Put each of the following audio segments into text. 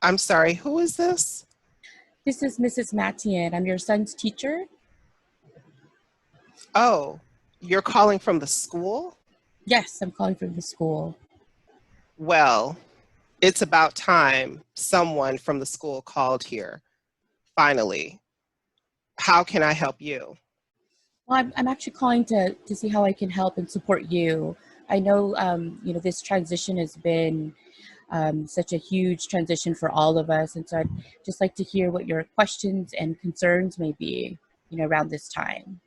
I'm sorry, who is this? This is Mrs. Matian. I'm your son's teacher. Oh, you're calling from the school? Yes, I'm calling from the school. Well, it's about time someone from the school called here, finally. How can I help you? Well, I'm actually calling to see how I can help and support you. I know, this transition has been such a huge transition for all of us. And so I'd just like to hear what your questions and concerns may be, around this time.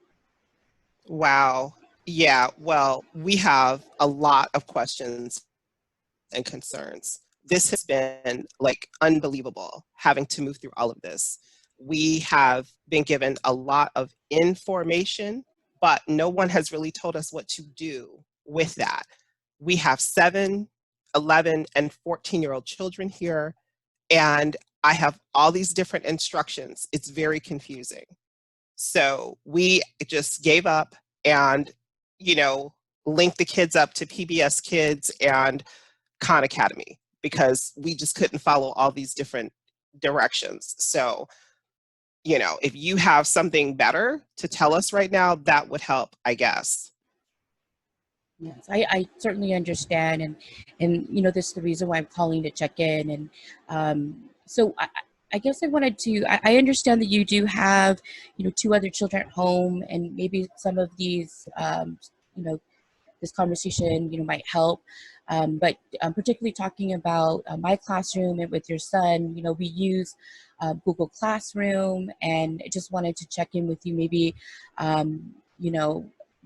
Wow. Yeah, well, we have a lot of questions and concerns. This has been like unbelievable having to move through all of this. We have been given a lot of information, but no one has really told us what to do with that. We have 7, 11, and 14-year-old children here, and I have all these different instructions. It's very confusing. So we just gave up and, linked the kids up to PBS Kids and Khan Academy because we just couldn't follow all these different directions. So, if you have something better to tell us right now, that would help, I guess. Yes, I certainly understand. This is the reason why I'm calling to check in. I guess I wanted to, I understand that you do have, 2 other children at home, and maybe some of these, this conversation, might help. But particularly talking about my classroom and with your son, we use Google Classroom, and I just wanted to check in with you, maybe,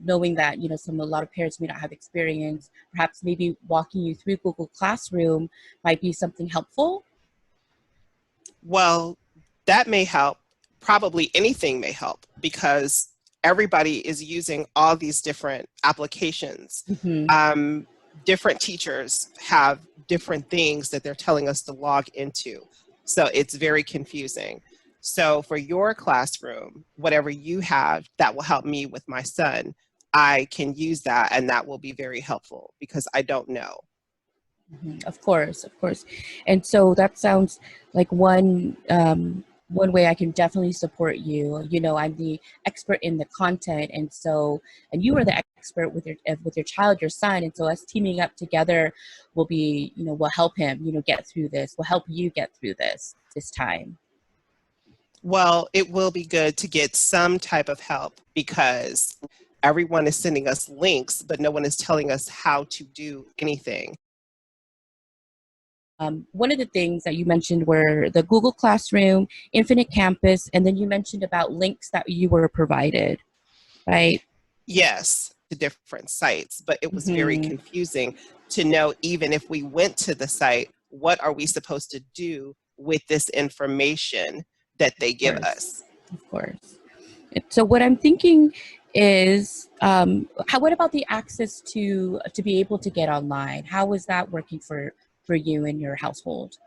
knowing that, a lot of parents may not have experience, perhaps maybe walking you through Google Classroom might be something helpful. Well, that may help. Probably anything may help because everybody is using all these different applications. Mm-hmm. Different teachers have different things that they're telling us to log into. So it's very confusing. So for your classroom, whatever you have that will help me with my son, I can use that, and that will be very helpful because I don't know. Of course, of course. And so that sounds like one way I can definitely support you. I'm the expert in the content, and you are the expert with your child, your son, and so us teaming up together will help him, get through this. Will help you get through this time. Well, it will be good to get some type of help because everyone is sending us links, but no one is telling us how to do anything. One of the things that you mentioned were the Google Classroom, Infinite Campus, and then you mentioned about links that you were provided, right? Yes, to different sites, but it was very Mm-hmm. confusing to know, even if we went to the site, what are we supposed to do with this information that they give us? Of course. So what I'm thinking is, what about the access to be able to get online? How is that working for you and your household?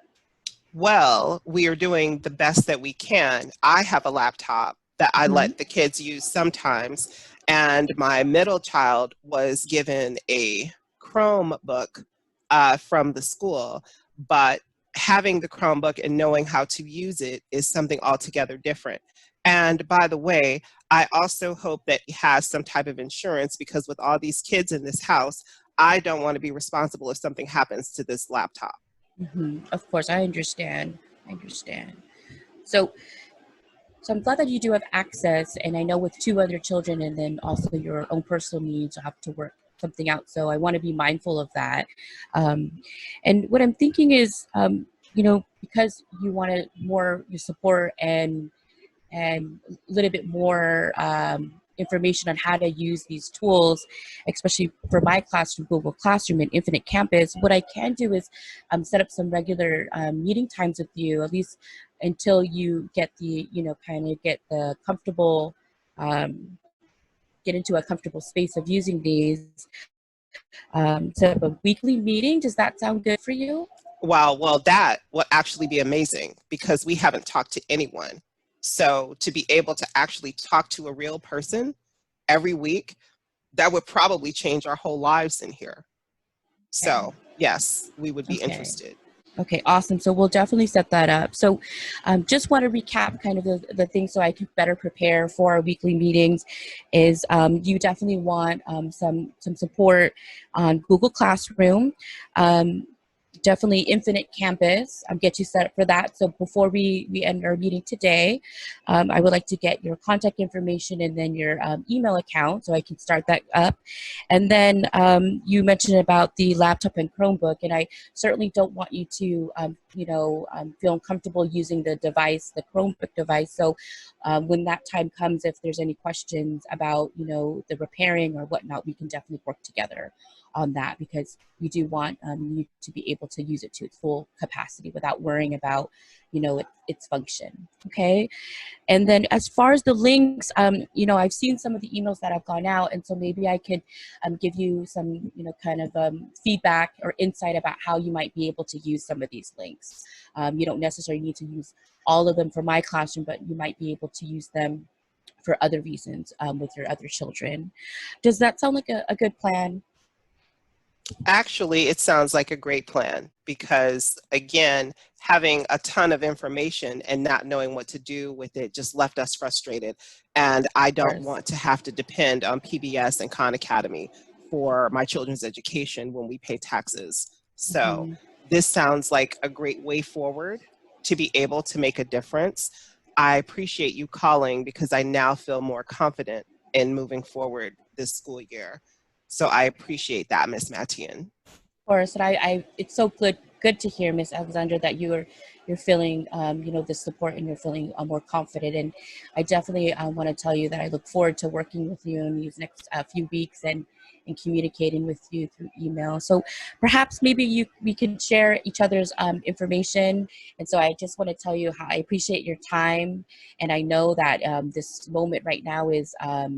Well, we are doing the best that we can. I have a laptop that I Mm-hmm. let the kids use sometimes, and my middle child was given a Chromebook from the school, but having the Chromebook and knowing how to use it is something altogether different. And by the way, I also hope that he has some type of insurance because with all these kids in this house, I don't want to be responsible if something happens to this laptop. Mm-hmm. Of course, I understand. I understand. So, so I'm glad that you do have access, and I know with 2 other children, and then also your own personal needs, you have to work something out. So I want to be mindful of that. Um, and what I'm thinking is, because you wanted more your support and a little bit more information on how to use these tools, especially for my classroom, Google Classroom and Infinite Campus. What I can do is set up some regular meeting times with you, at least until you get kind of get the comfortable, get into a comfortable space of using these. Set up a weekly meeting. Does that sound good for you? Wow, well, that would actually be amazing because we haven't talked to anyone. So to be able to actually talk to a real person every week, that would probably change our whole lives in here. Okay. So yes, we would be Okay. interested. Okay, awesome. So we'll definitely set that up. So just want to recap kind of the things so I can better prepare for our weekly meetings is you definitely want some support on Google Classroom. Um, Definitely Infinite Campus. Get you set up for that. So before we end our meeting today, I would like to get your contact information and then your email account so I can start that up. And then you mentioned about the laptop and Chromebook, and I certainly don't want you to, feel uncomfortable using the device, the Chromebook device. So when that time comes, if there's any questions about, the repairing or whatnot, we can definitely work together on that because we do want you to be able to use it to its full capacity without worrying about, its function. Okay. And then as far as the links, I've seen some of the emails that have gone out, and so maybe I could give you some, kind of feedback or insight about how you might be able to use some of these links. You don't necessarily need to use all of them for my classroom, but you might be able to use them for other reasons with your other children. Does that sound like a good plan? Actually, it sounds like a great plan because, again, having a ton of information and not knowing what to do with it just left us frustrated. And I Of don't course. want to have to depend on PBS and Khan Academy for my children's education when we pay taxes. So Mm-hmm. this sounds like a great way forward to be able to make a difference. I appreciate you calling because I now feel more confident in moving forward this school year. So I appreciate that, Miss Matian. Of course, and it's so good to hear, Miss Alexandra, that you're feeling, the support and you're feeling more confident. And I definitely want to tell you that I look forward to working with you in these next few weeks and communicating with you through email. So perhaps maybe we can share each other's information. And so I just want to tell you how I appreciate your time, and I know that this moment right now is, a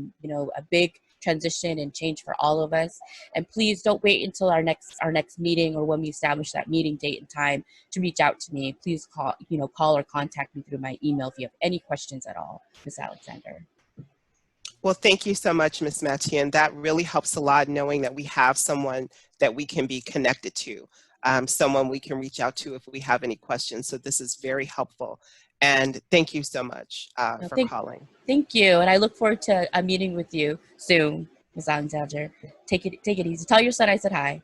big transition and change for all of us. And please don't wait until our next meeting or when we establish that meeting date and time to reach out to me. Please call or contact me through my email if you have any questions at all, Ms. Alexander. Well, thank you so much, Miss Matian. That really helps a lot knowing that we have someone that we can be connected to, someone we can reach out to if we have any questions. So this is very helpful. And thank you so much No, for calling. thank you, and I look forward to a meeting with you soon, Ms. Alexander. Take it easy. Tell your son I said hi.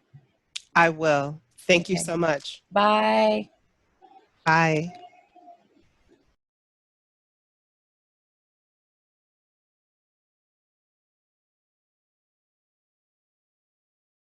I will. Thank you Okay. so much. Bye. Bye.